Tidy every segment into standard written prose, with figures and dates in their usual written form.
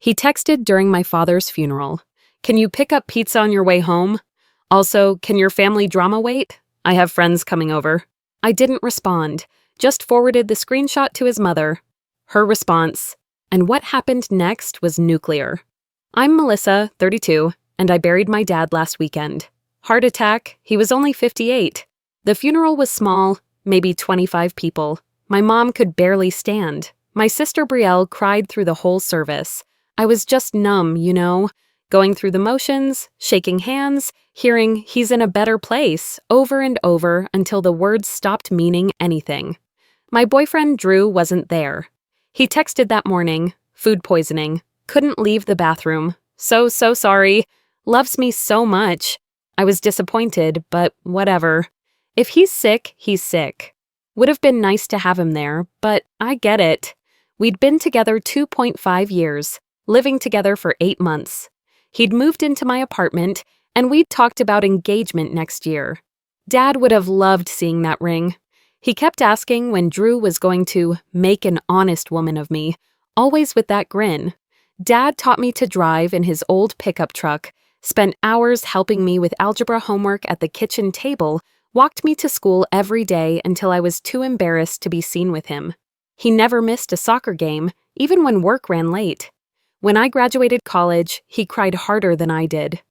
He texted during my father's funeral. Can you pick up pizza on your way home? Also, can your family drama wait? I have friends coming over. I didn't respond, just forwarded the screenshot to his mother. Her response, and what happened next was nuclear. I'm Melissa, 32, and I buried my dad last weekend. Heart attack, he was only 58. The funeral was small, maybe 25 people. My mom could barely stand. My sister Brielle cried through the whole service. I was just numb, going through the motions, shaking hands, hearing "he's in a better place" over and over until the words stopped meaning anything. My boyfriend Drew wasn't there. He texted that morning, food poisoning, couldn't leave the bathroom, so sorry, loves me so much. I was disappointed, but whatever. If he's sick, he's sick. Would have been nice to have him there, but I get it. We'd been together 2.5 years, living together for 8 months. He'd moved into my apartment, and we'd talked about engagement next year. Dad would have loved seeing that ring. He kept asking when Drew was going to make an honest woman of me, always with that grin. Dad taught me to drive in his old pickup truck, spent hours helping me with algebra homework at the kitchen table, walked me to school every day until I was too embarrassed to be seen with him. He never missed a soccer game, even when work ran late. When I graduated college, he cried harder than I did.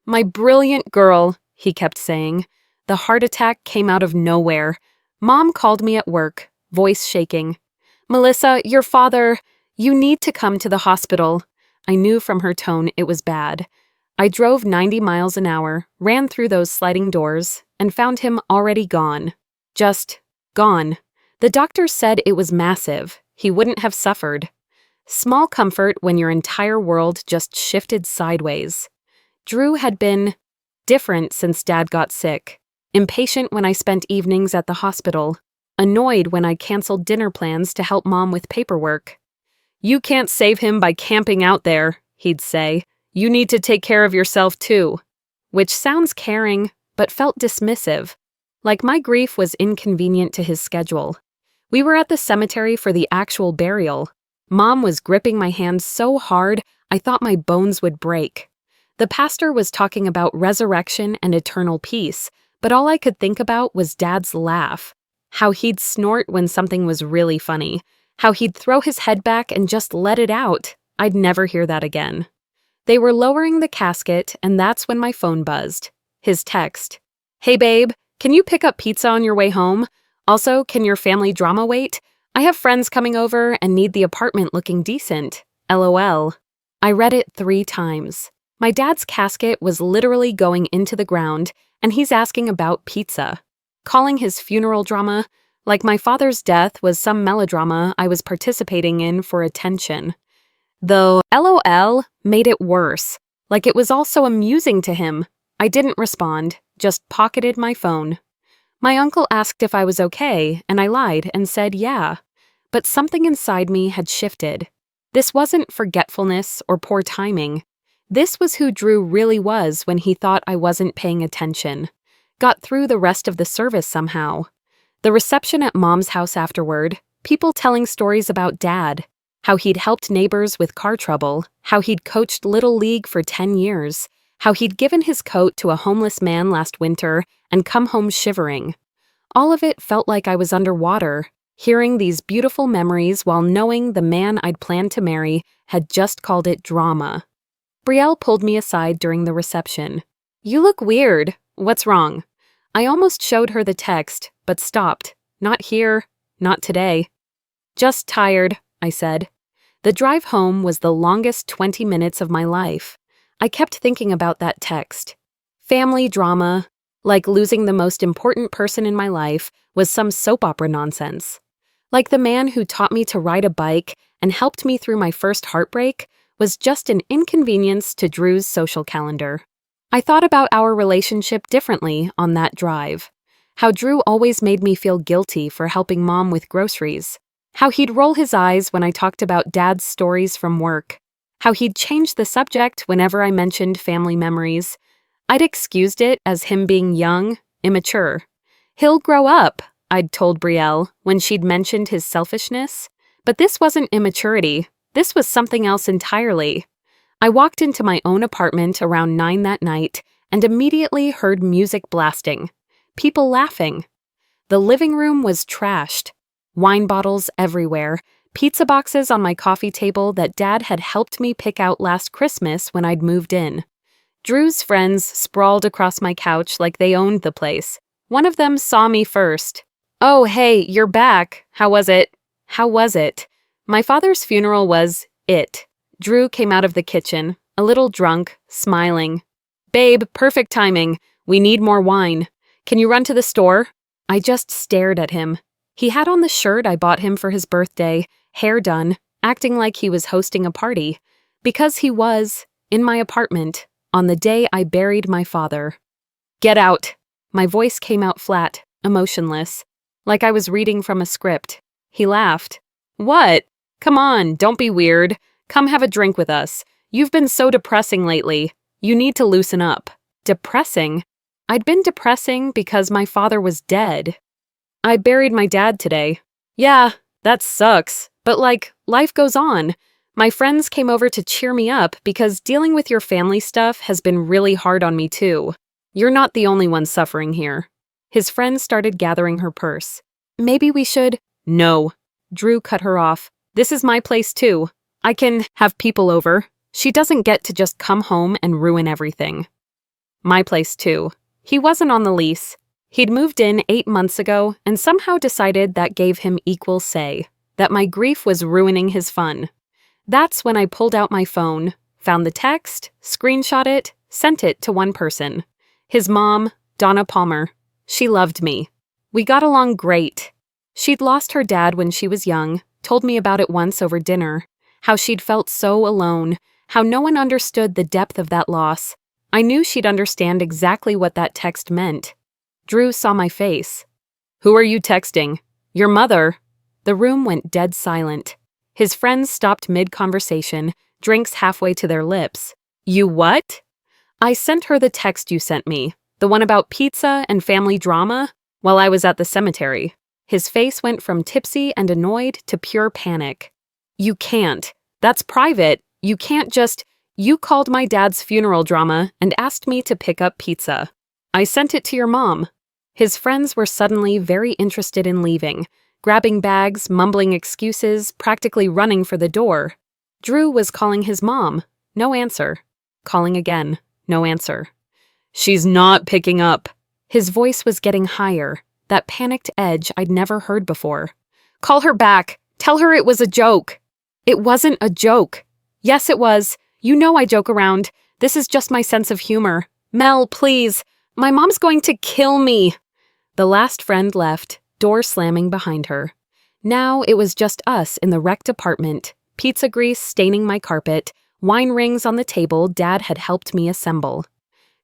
My brilliant girl, he kept saying. The heart attack came out of nowhere. Mom called me at work, voice shaking. Melissa, your father, you need to come to the hospital. I knew from her tone it was bad. I drove 90 miles an hour, ran through those sliding doors, and found him already gone. Just gone. The doctor said it was massive. He wouldn't have suffered. Small comfort when your entire world just shifted sideways. Drew had been different since Dad got sick. Impatient when I spent evenings at the hospital. Annoyed when I canceled dinner plans to help Mom with paperwork. You can't save him by camping out there, he'd say. You need to take care of yourself too. Which sounds caring, but felt dismissive. Like my grief was inconvenient to his schedule. We were at the cemetery for the actual burial. Mom was gripping my hand so hard, I thought my bones would break. The pastor was talking about resurrection and eternal peace, but all I could think about was Dad's laugh. How he'd snort when something was really funny. How he'd throw his head back and just let it out. I'd never hear that again. They were lowering the casket, and that's when my phone buzzed. His text. Hey babe, can you pick up pizza on your way home? Also, can your family drama wait? I have friends coming over and need the apartment looking decent. LOL. I read it 3 times. My dad's casket was literally going into the ground, and he's asking about pizza. Calling his funeral drama, like my father's death was some melodrama I was participating in for attention. Though LOL made it worse, like it was also amusing to him. I didn't respond, just pocketed my phone. My uncle asked if I was okay, and I lied and said yeah. But something inside me had shifted. This wasn't forgetfulness or poor timing. This was who Drew really was when he thought I wasn't paying attention. Got through the rest of the service somehow. The reception at Mom's house afterward, people telling stories about Dad, how he'd helped neighbors with car trouble, how he'd coached Little League for 10 years, how he'd given his coat to a homeless man last winter and come home shivering. All of it felt like I was underwater, hearing these beautiful memories while knowing the man I'd planned to marry had just called it drama. Brielle pulled me aside during the reception. You look weird. What's wrong? I almost showed her the text, but stopped. Not here, not today. Just tired, I said. The drive home was the longest 20 minutes of my life. I kept thinking about that text. Family drama, like losing the most important person in my life, was some soap opera nonsense. Like the man who taught me to ride a bike and helped me through my first heartbreak was just an inconvenience to Drew's social calendar. I thought about our relationship differently on that drive. How Drew always made me feel guilty for helping Mom with groceries. How he'd roll his eyes when I talked about Dad's stories from work. How he'd change the subject whenever I mentioned family memories. I'd excused it as him being young, immature. He'll grow up, I'd told Brielle when she'd mentioned his selfishness. But this wasn't immaturity. This was something else entirely. I walked into my own apartment around 9 that night and immediately heard music blasting. People laughing. The living room was trashed. Wine bottles everywhere. Pizza boxes on my coffee table that Dad had helped me pick out last Christmas when I'd moved in. Drew's friends sprawled across my couch like they owned the place. One of them saw me first. "Oh, hey, you're back. How was it?" How was it? My father's funeral was it. Drew came out of the kitchen, a little drunk, smiling. "Babe, perfect timing. We need more wine. Can you run to the store?" I just stared at him. He had on the shirt I bought him for his birthday, hair done, acting like he was hosting a party. Because he was, in my apartment, on the day I buried my father. "Get out." My voice came out flat, emotionless, like I was reading from a script. He laughed. "What? Come on, don't be weird. Come have a drink with us. You've been so depressing lately. You need to loosen up." Depressing? I'd been depressing because my father was dead. "I buried my dad today." "Yeah, that sucks. But life goes on. My friends came over to cheer me up because dealing with your family stuff has been really hard on me too. You're not the only one suffering here." His friend started gathering her purse. "Maybe we should—" "No." Drew cut her off. "This is my place too. I can have people over. She doesn't get to just come home and ruin everything." My place too. He wasn't on the lease. He'd moved in 8 months ago and somehow decided that gave him equal say, that my grief was ruining his fun. That's when I pulled out my phone, found the text, screenshot it, sent it to one person. His mom, Donna Palmer. She loved me. We got along great. She'd lost her dad when she was young, told me about it once over dinner, how she'd felt so alone, how no one understood the depth of that loss. I knew she'd understand exactly what that text meant. Drew saw my face. "Who are you texting?" "Your mother." The room went dead silent. His friends stopped mid-conversation, drinks halfway to their lips. "You what?" "I sent her the text you sent me, the one about pizza and family drama, while I was at the cemetery." His face went from tipsy and annoyed to pure panic. "You can't. That's private. You can't just— You called my dad's funeral drama and asked me to pick up pizza. I sent it to your mom." His friends were suddenly very interested in leaving, grabbing bags, mumbling excuses, practically running for the door. Drew was calling his mom. No answer. Calling again. No answer. "She's not picking up." His voice was getting higher, that panicked edge I'd never heard before. "Call her back. Tell her it was a joke." "It wasn't a joke." "Yes, it was. You know I joke around. This is just my sense of humor. Mel, please. My mom's going to kill me." The last friend left, door slamming behind her. Now it was just us in the wrecked apartment, pizza grease staining my carpet, wine rings on the table Dad had helped me assemble.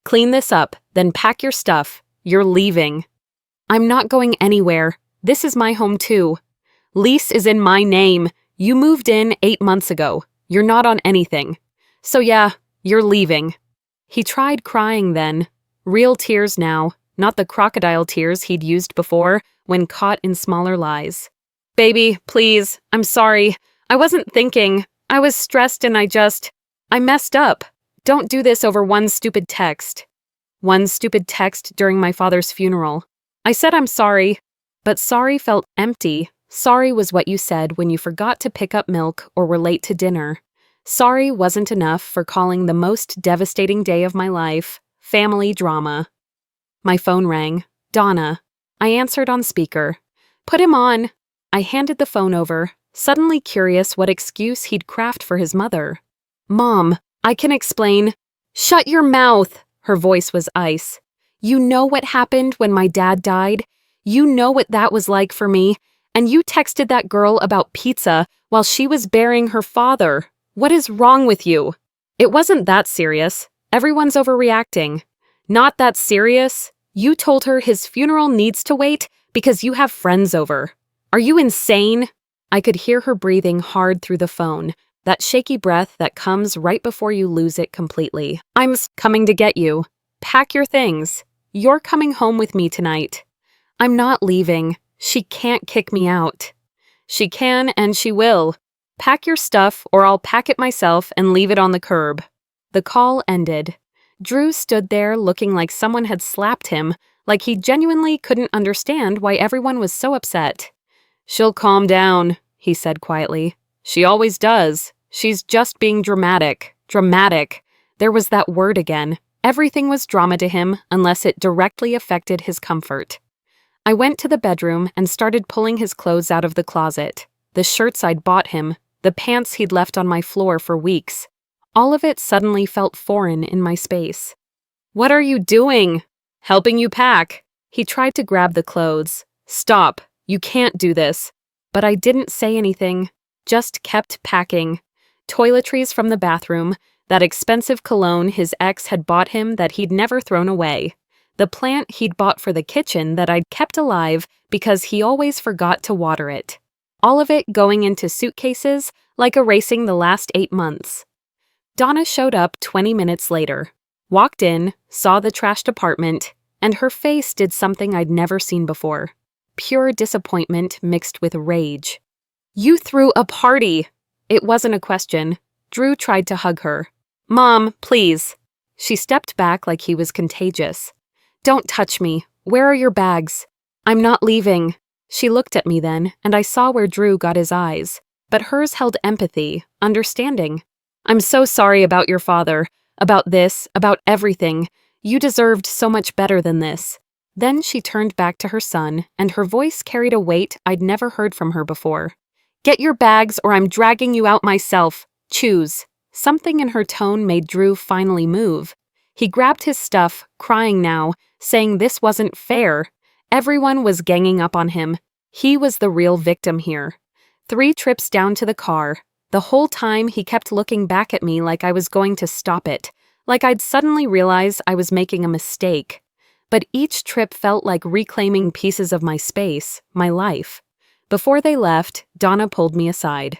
"Clean this up, then pack your stuff. You're leaving." "I'm not going anywhere. This is my home too. Lease is in my name. You moved in 8 months ago. You're not on anything. So yeah, you're leaving." He tried crying then. Real tears now, not the crocodile tears he'd used before when caught in smaller lies. "Baby, please, I'm sorry. I wasn't thinking. I was stressed and I messed up. Don't do this over one stupid text." One stupid text during my father's funeral. I said I'm sorry, but sorry felt empty. Sorry was what you said when you forgot to pick up milk or were late to dinner. Sorry wasn't enough for calling the most devastating day of my life family drama. My phone rang. Donna. I answered on speaker. "Put him on." I handed the phone over, suddenly curious what excuse he'd craft for his mother. "Mom, I can explain." "Shut your mouth." Her voice was ice. "You know what happened when my dad died? You know what that was like for me, and you texted that girl about pizza while she was burying her father. What is wrong with you?" "It wasn't that serious. Everyone's overreacting." "Not that serious? You told her his funeral needs to wait because you have friends over. Are you insane?" I could hear her breathing hard through the phone, that shaky breath that comes right before you lose it completely. "I'm coming to get you. Pack your things. You're coming home with me tonight." "I'm not leaving. She can't kick me out." "She can and she will. Pack your stuff or I'll pack it myself and leave it on the curb. The call ended. Drew stood there looking like someone had slapped him, like he genuinely couldn't understand why everyone was so upset. "She'll calm down," he said quietly. "She always does. She's just being dramatic. Dramatic." There was that word again. Everything was drama to him unless it directly affected his comfort. I went to the bedroom and started pulling his clothes out of the closet. The shirts I'd bought him, the pants he'd left on my floor for weeks. All of it suddenly felt foreign in my space. "What are you doing?" "Helping you pack." He tried to grab the clothes. "Stop. You can't do this." But I didn't say anything, just kept packing. Toiletries from the bathroom, that expensive cologne his ex had bought him that he'd never thrown away. The plant he'd bought for the kitchen that I'd kept alive because he always forgot to water it. All of it going into suitcases, like erasing the last 8 months. Donna showed up 20 minutes later, walked in, saw the trashed apartment, and her face did something I'd never seen before. Pure disappointment mixed with rage. "You threw a party!" It wasn't a question. Drew tried to hug her. "Mom, please." She stepped back like he was contagious. "Don't touch me. Where are your bags?" "I'm not leaving." She looked at me then, and I saw where Drew got his eyes, but hers held empathy, understanding. "I'm so sorry about your father, about this, about everything. You deserved so much better than this." Then she turned back to her son, and her voice carried a weight I'd never heard from her before. "Get your bags or I'm dragging you out myself. Choose." Something in her tone made Drew finally move. He grabbed his stuff, crying now, saying this wasn't fair. Everyone was ganging up on him. He was the real victim here. 3 trips down to the car. The whole time he kept looking back at me like I was going to stop it, like I'd suddenly realize I was making a mistake. But each trip felt like reclaiming pieces of my space, my life. Before they left, Donna pulled me aside.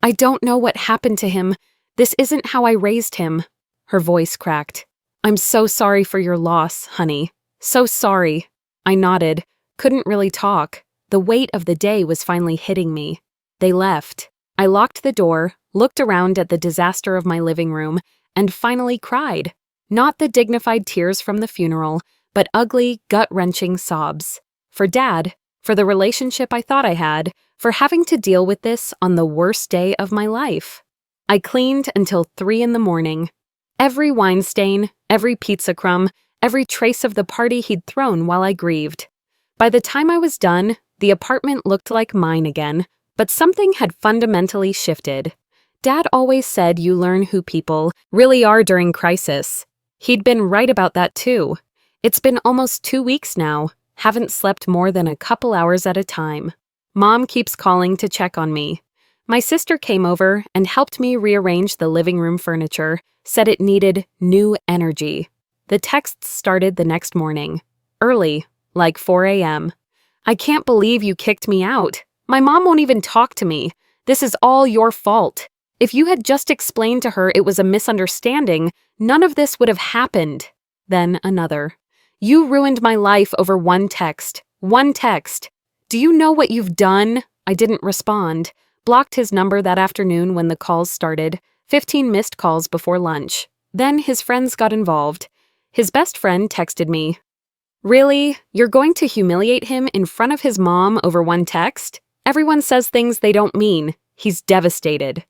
"I don't know what happened to him. This isn't how I raised him." Her voice cracked. "I'm so sorry for your loss, honey. So sorry." I nodded, couldn't really talk. The weight of the day was finally hitting me. They left. I locked the door, looked around at the disaster of my living room, and finally cried. Not the dignified tears from the funeral, but ugly, gut-wrenching sobs. For Dad, for the relationship I thought I had, for having to deal with this on the worst day of my life. I cleaned until 3 in the morning. Every wine stain, every pizza crumb, every trace of the party he'd thrown while I grieved. By the time I was done, the apartment looked like mine again, but something had fundamentally shifted. Dad always said you learn who people really are during crisis. He'd been right about that too. It's been almost 2 weeks now, haven't slept more than a couple hours at a time. Mom keeps calling to check on me. My sister came over and helped me rearrange the living room furniture, said it needed new energy. The texts started the next morning. Early, like 4 a.m. "I can't believe you kicked me out. My mom won't even talk to me. This is all your fault. If you had just explained to her it was a misunderstanding, none of this would have happened." Then another. "You ruined my life over one text. One text. Do you know what you've done?" I didn't respond. Blocked his number that afternoon when the calls started. 15 missed calls before lunch. Then his friends got involved. His best friend texted me. "Really? You're going to humiliate him in front of his mom over one text? Everyone says things they don't mean. He's devastated."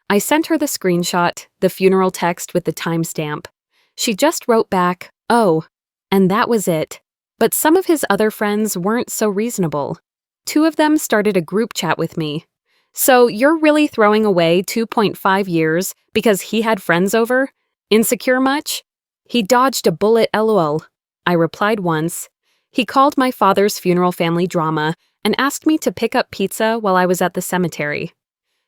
I sent her the screenshot, the funeral text with the timestamp. She just wrote back, "Oh," and that was it. But some of his other friends weren't so reasonable. 2 of them started a group chat with me. "So you're really throwing away 2.5 years because he had friends over? Insecure much?" "He dodged a bullet, lol." I replied once. He called my father's funeral family drama and asked me to pick up pizza while I was at the cemetery.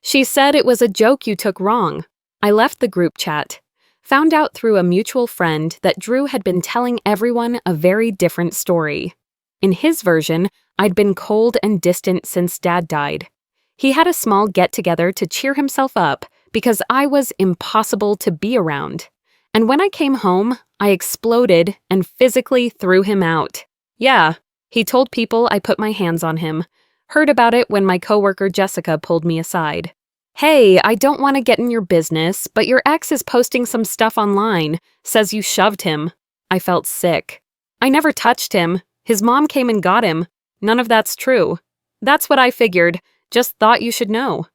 "She said it was a joke you took wrong." I left the group chat. Found out through a mutual friend that Drew had been telling everyone a very different story. In his version, I'd been cold and distant since Dad died. He had a small get-together to cheer himself up because I was impossible to be around. And when I came home, I exploded and physically threw him out. Yeah, he told people I put my hands on him. Heard about it when my coworker Jessica pulled me aside. Hey, I don't want to get in your business, but your ex is posting some stuff online, says you shoved him. I felt sick. I never touched him. His mom came and got him. None of that's true. That's what I figured. Just thought you should know.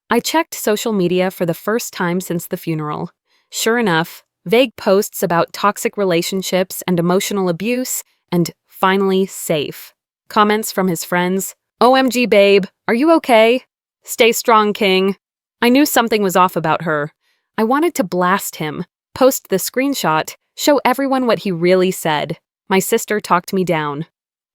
I checked social media for the first time since the funeral. Sure enough, vague posts about toxic relationships and emotional abuse, and finally safe. Comments from his friends. OMG babe, are you okay? Stay strong, King. I knew something was off about her. I wanted to blast him, post the screenshot, show everyone what he really said. My sister talked me down.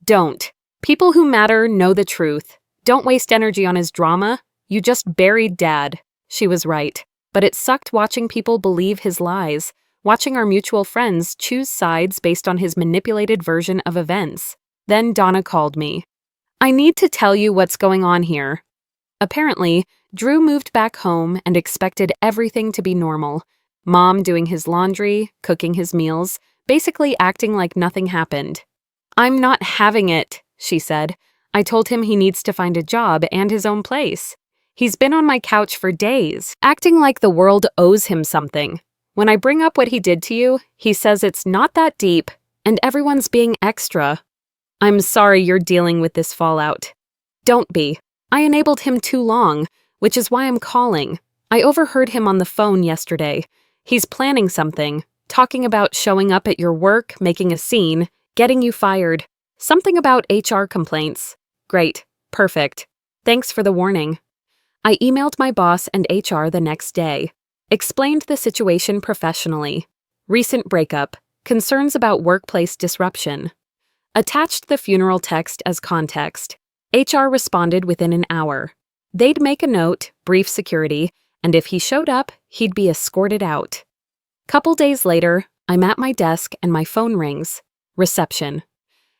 Don't. People who matter know the truth. Don't waste energy on his drama. You just buried Dad. She was right. But it sucked watching people believe his lies, watching our mutual friends choose sides based on his manipulated version of events. Then Donna called me. I need to tell you what's going on here. Apparently, Drew moved back home and expected everything to be normal. Mom doing his laundry, cooking his meals, basically acting like nothing happened. I'm not having it, she said. I told him he needs to find a job and his own place. He's been on my couch for days, acting like the world owes him something. When I bring up what he did to you, he says it's not that deep, and everyone's being extra. I'm sorry you're dealing with this fallout. Don't be. I enabled him too long, which is why I'm calling. I overheard him on the phone yesterday. He's planning something, talking about showing up at your work, making a scene, getting you fired. Something about HR complaints. Great. Perfect. Thanks for the warning. I emailed my boss and HR the next day. Explained the situation professionally. Recent breakup. Concerns about workplace disruption. Attached the funeral text as context. HR responded within an hour. They'd make a note, brief security, and if he showed up, he'd be escorted out. Couple days later, I'm at my desk and my phone rings. Reception.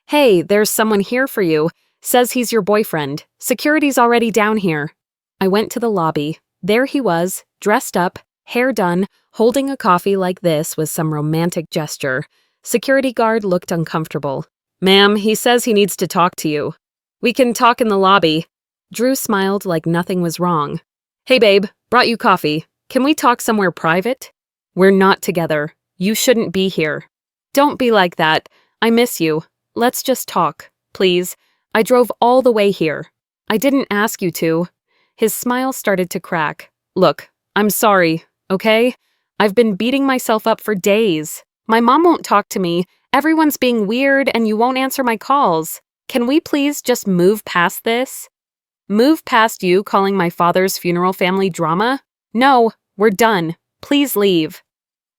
Hey, there's someone here for you. Says he's your boyfriend. Security's already down here. I went to the lobby. There he was, dressed up, hair done, holding a coffee like this with some romantic gesture. Security guard looked uncomfortable. Ma'am, he says he needs to talk to you. We can talk in the lobby. Drew smiled like nothing was wrong. Hey babe, brought you coffee. Can we talk somewhere private? We're not together. You shouldn't be here. Don't be like that. I miss you. Let's just talk, please. I drove all the way here. I didn't ask you to. His smile started to crack. Look, I'm sorry, okay? I've been beating myself up for days. My mom won't talk to me. Everyone's being weird and you won't answer my calls. Can we please just move past this? Move past you calling my father's funeral family drama? No, we're done. Please leave.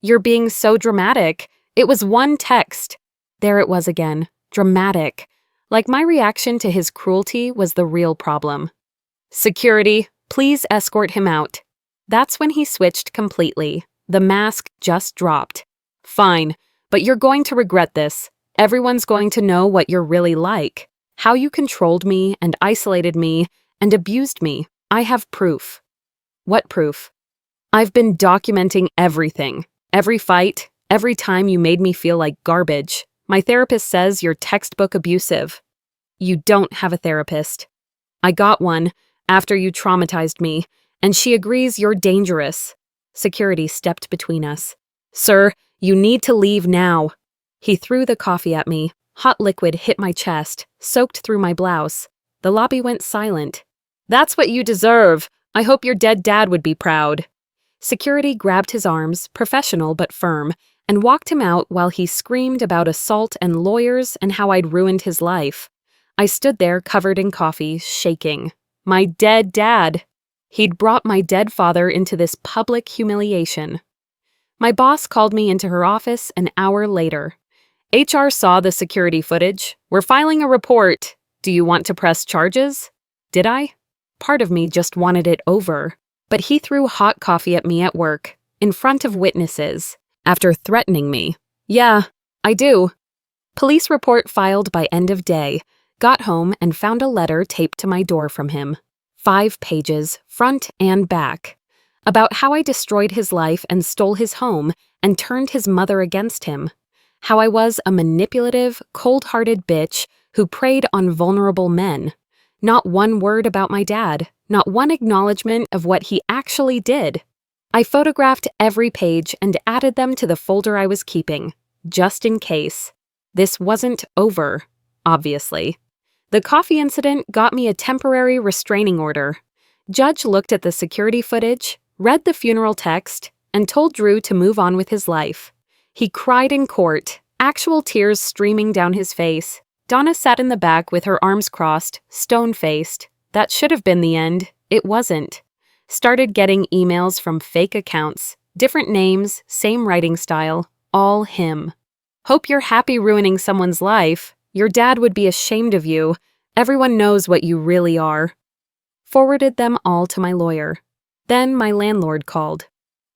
You're being so dramatic. It was one text. There it was again. Dramatic. Like my reaction to his cruelty was the real problem. Security, please escort him out. That's when he switched completely. The mask just dropped. Fine, but you're going to regret this. Everyone's going to know what you're really like. How you controlled me and isolated me and abused me. I have proof. What proof? I've been documenting everything. Every fight, every time you made me feel like garbage. My therapist says you're textbook abusive. You don't have a therapist. I got one after you traumatized me, and she agrees you're dangerous. Security stepped between us. Sir, you need to leave now. He threw the coffee at me. Hot liquid hit my chest, soaked through my blouse. The lobby went silent. That's what you deserve. I hope your dead dad would be proud. Security grabbed his arms, professional but firm, and walked him out while he screamed about assault and lawyers and how I'd ruined his life. I stood there covered in coffee, shaking. My dead dad. He'd brought my dead father into this public humiliation. My boss called me into her office an hour later. HR saw the security footage. We're filing a report. Do you want to press charges? Did I? Part of me just wanted it over. But he threw hot coffee at me at work, in front of witnesses, after threatening me. Yeah, I do. Police report filed by end of day. Got home and found a letter taped to my door from him. 5 pages, front and back. About how I destroyed his life and stole his home and turned his mother against him. How I was a manipulative, cold-hearted bitch who preyed on vulnerable men. Not one word about my dad, not one acknowledgement of what he actually did. I photographed every page and added them to the folder I was keeping, just in case. This wasn't over, obviously. The coffee incident got me a temporary restraining order. Judge looked at the security footage, read the funeral text, and told Drew to move on with his life. He cried in court, actual tears streaming down his face. Donna sat in the back with her arms crossed, stone-faced. That should have been the end. It wasn't. Started getting emails from fake accounts, different names, same writing style, all him. Hope you're happy ruining someone's life. Your dad would be ashamed of you. Everyone knows what you really are. Forwarded them all to my lawyer. Then my landlord called.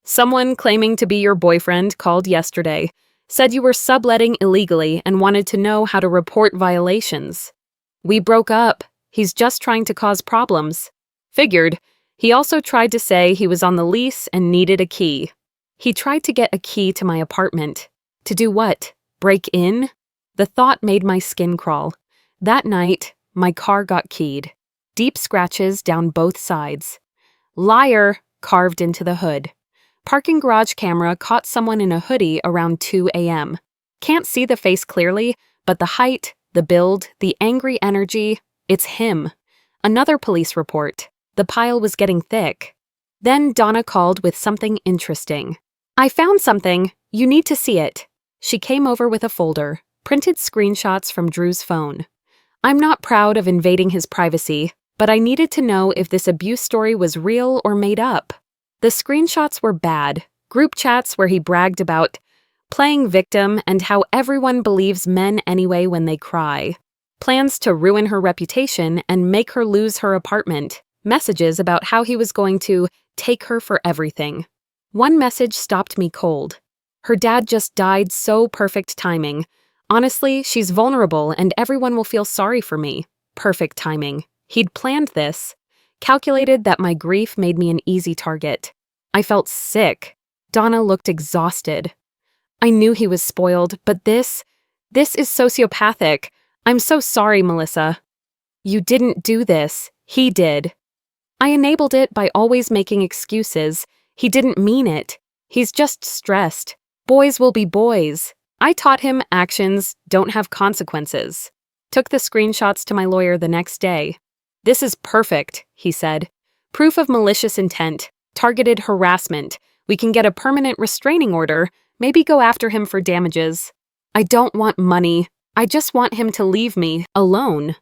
Someone claiming to be your boyfriend called yesterday. Said you were subletting illegally and wanted to know how to report violations. We broke up. He's just trying to cause problems. Figured. He also tried to say he was on the lease and needed a key. He tried to get a key to my apartment. To do what? Break in? The thought made my skin crawl. That night, my car got keyed. Deep scratches down both sides. Liar carved into the hood. Parking garage camera caught someone in a hoodie around 2 a.m. Can't see the face clearly, but the height, the build, the angry energy, it's him. Another police report. The pile was getting thick. Then Donna called with something interesting. I found something. You need to see it. She came over with a folder, printed screenshots from Drew's phone. I'm not proud of invading his privacy, but I needed to know if this abuse story was real or made up. The screenshots were bad. Group chats where he bragged about playing victim and how everyone believes men anyway when they cry. Plans to ruin her reputation and make her lose her apartment. Messages about how he was going to take her for everything. One message stopped me cold. Her dad just died, so perfect timing. Honestly, she's vulnerable and everyone will feel sorry for me. Perfect timing. He'd planned this. Calculated that my grief made me an easy target. I felt sick. Donna looked exhausted. I knew he was spoiled, but this is sociopathic. I'm so sorry, Melissa. You didn't do this. He did. I enabled it by always making excuses. He didn't mean it. He's just stressed. Boys will be boys. I taught him actions don't have consequences. Took the screenshots to my lawyer the next day. This is perfect, he said. Proof of malicious intent, targeted harassment. We can get a permanent restraining order, maybe go after him for damages. I don't want money. I just want him to leave me alone.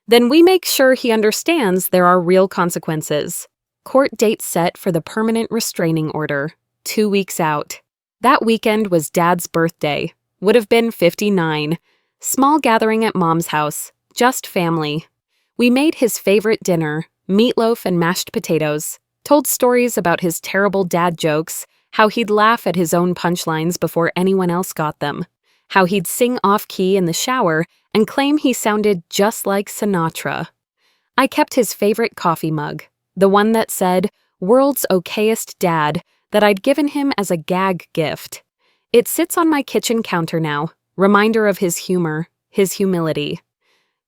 Then we make sure he understands there are real consequences. Court date set for the permanent restraining order, 2 weeks out. That weekend was Dad's birthday. Would have been 59. Small gathering at Mom's house, just family. We made his favorite dinner, meatloaf and mashed potatoes, told stories about his terrible dad jokes, how he'd laugh at his own punchlines before anyone else got them, how he'd sing off-key in the shower and claim he sounded just like Sinatra. I kept his favorite coffee mug, the one that said, "World's okayest dad," that I'd given him as a gag gift. It sits on my kitchen counter now, reminder of his humor, his humility.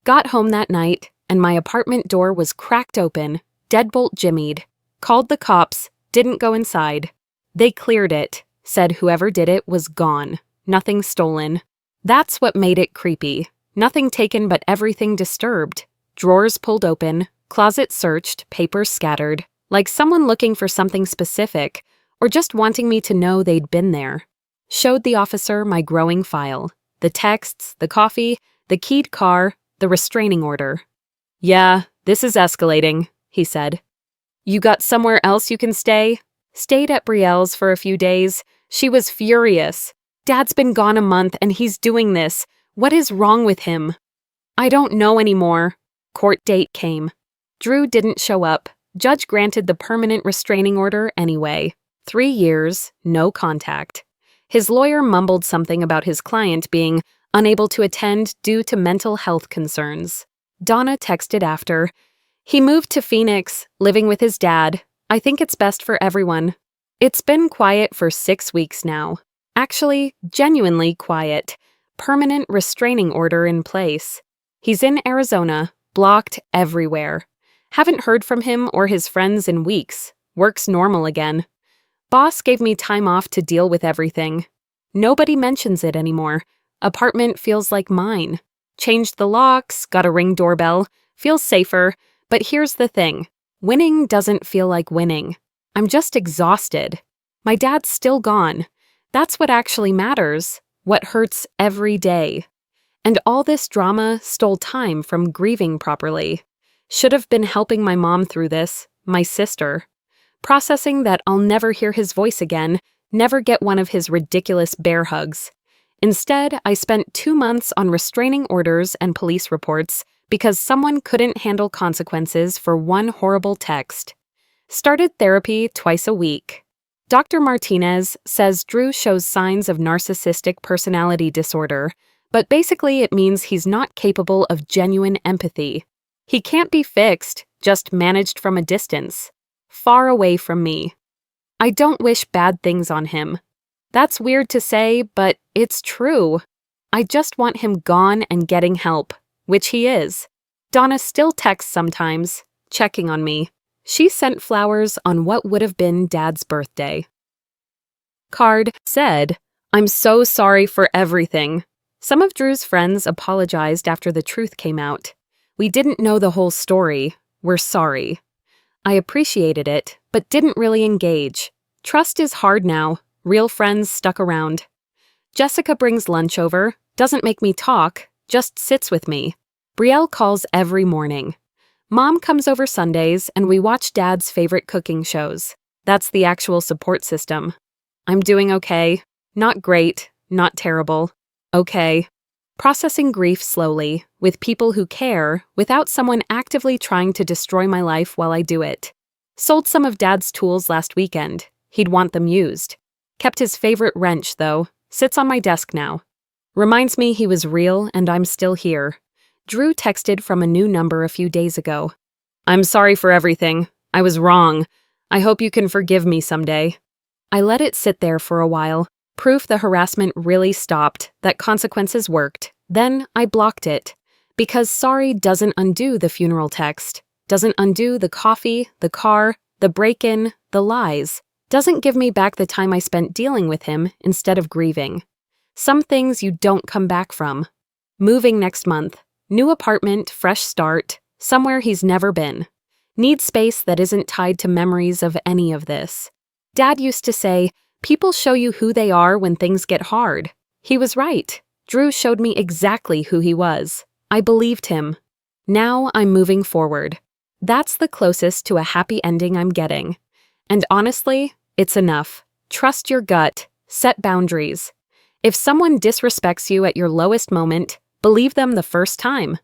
Got home that night, and my apartment door was cracked open, deadbolt jimmied. Called the cops, didn't go inside. They cleared it, said whoever did it was gone, nothing stolen. That's what made it creepy. Nothing taken but everything disturbed. Drawers pulled open, closet searched, papers scattered, like someone looking for something specific, or just wanting me to know they'd been there. Showed the officer my growing file, the texts, the coffee, the keyed car, the restraining order. Yeah, this is escalating, he said. You got somewhere else you can stay? Stayed at Brielle's for a few days. She was furious. Dad's been gone a month and he's doing this. What is wrong with him? I don't know anymore. Court date came. Drew didn't show up. Judge granted the permanent restraining order anyway. 3 years, no contact. His lawyer mumbled something about his client being unable to attend due to mental health concerns. Donna texted after. He moved to Phoenix, living with his dad. I think it's best for everyone. It's been quiet for 6 weeks now. Actually, genuinely quiet. Permanent restraining order in place. He's in Arizona. Blocked everywhere. Haven't heard from him or his friends in weeks. Works normal again. Boss gave me time off to deal with everything. Nobody mentions it anymore. Apartment feels like mine. Changed the locks, got a Ring doorbell, feels safer, but here's the thing. Winning doesn't feel like winning. I'm just exhausted. My dad's still gone. That's what actually matters, what hurts every day. And all this drama stole time from grieving properly. Should have been helping my mom through this, my sister. Processing that I'll never hear his voice again, never get one of his ridiculous bear hugs. Instead, I spent 2 months on restraining orders and police reports because someone couldn't handle consequences for one horrible text. Started therapy twice a week. Dr. Martinez says Drew shows signs of narcissistic personality disorder, but basically it means he's not capable of genuine empathy. He can't be fixed, just managed from a distance, far away from me. I don't wish bad things on him. That's weird to say, but it's true. I just want him gone and getting help, which he is. Donna still texts sometimes, checking on me. She sent flowers on what would have been Dad's birthday. Card said, "I'm so sorry for everything." Some of Drew's friends apologized after the truth came out. "We didn't know the whole story. We're sorry." I appreciated it, but didn't really engage. Trust is hard now. Real friends stuck around. Jessica brings lunch over, doesn't make me talk, just sits with me. Brielle calls every morning. Mom comes over Sundays and we watch Dad's favorite cooking shows. That's the actual support system. I'm doing okay. Not great, not terrible. Okay. Processing grief slowly, with people who care, without someone actively trying to destroy my life while I do it. Sold some of Dad's tools last weekend. He'd want them used. Kept his favorite wrench, though. Sits on my desk now. Reminds me he was real and I'm still here. Drew texted from a new number a few days ago. "I'm sorry for everything. I was wrong. I hope you can forgive me someday." I let it sit there for a while. Proof the harassment really stopped, that consequences worked. Then I blocked it. Because sorry doesn't undo the funeral text. Doesn't undo the coffee, the car, the break-in, the lies. Doesn't give me back the time I spent dealing with him instead of grieving. Some things you don't come back from. Moving next month. New apartment, fresh start. Somewhere he's never been. Need space that isn't tied to memories of any of this. Dad used to say, "People show you who they are when things get hard." He was right. Drew showed me exactly who he was. I believed him. Now I'm moving forward. That's the closest to a happy ending I'm getting. And honestly, it's enough. Trust your gut. Set boundaries. If someone disrespects you at your lowest moment, believe them the first time.